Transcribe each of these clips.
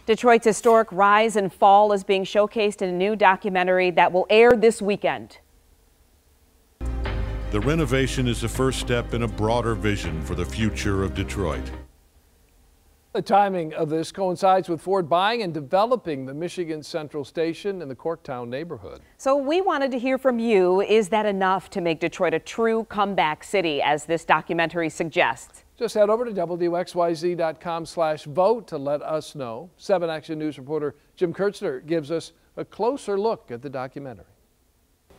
Detroit's historic rise and fall is being showcased in a new documentary that will air this weekend. The renovation is the first step in a broader vision for the future of Detroit. The timing of this coincides with Ford buying and developing the Michigan Central Station in the Corktown neighborhood. So we wanted to hear from you. Is that enough to make Detroit a true comeback city, as this documentary suggests? Just head over to WXYZ.com/vote to let us know. 7 Action News reporter Jim Kurtzner gives us a closer look at the documentary.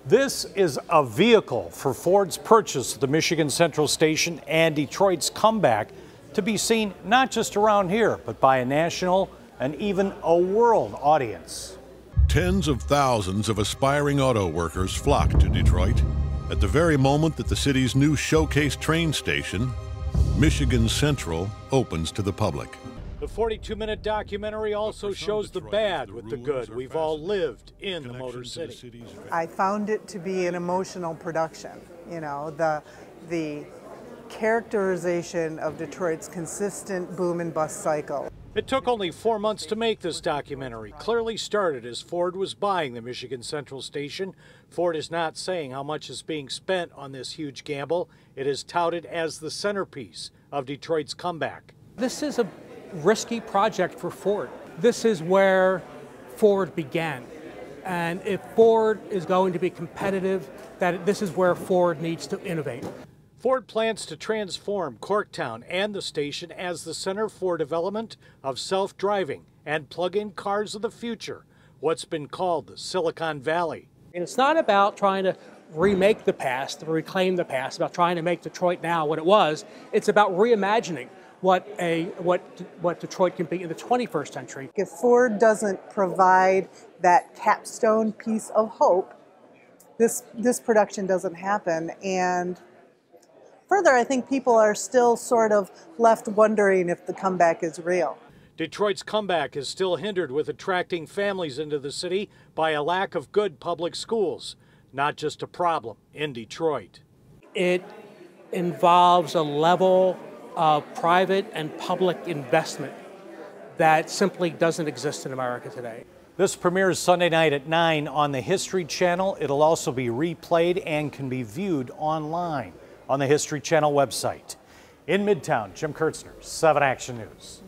This is a vehicle for Ford's purchase of the Michigan Central Station and Detroit's comeback, to be seen not just around here, but by a national and even a world audience. Tens of thousands of aspiring auto workers flock to Detroit at the very moment that the city's new showcase train station, Michigan Central, opens to the public. The 42-minute documentary also shows the bad with the good we've all lived in the Motor City. I found it to be an emotional production. You know, the characterization of Detroit's consistent boom and bust cycle. It took only 4 months to make this documentary. Clearly started as Ford was buying the Michigan Central Station. Ford is not saying how much is being spent on this huge gamble. It is touted as the centerpiece of Detroit's comeback. This is a risky project for Ford. This is where Ford began. And if Ford is going to be competitive, this is where Ford needs to innovate. Ford plans to transform Corktown and the station as the center for development of self-driving and plug-in cars of the future, what's been called the Silicon Valley. And it's not about trying to remake the past, to reclaim the past, about trying to make Detroit now what it was. It's about reimagining what Detroit can be in the 21st century. If Ford doesn't provide that capstone piece of hope, this production doesn't happen. And further, I think people are still sort of left wondering if the comeback is real. Detroit's comeback is still hindered with attracting families into the city by a lack of good public schools. Not just a problem in Detroit. It involves a level of private and public investment that simply doesn't exist in America today. This premieres Sunday night at 9 on the History Channel. It'll also be replayed and can be viewed online on the History Channel website. In Midtown, Jim Kurtzner, 7 Action News.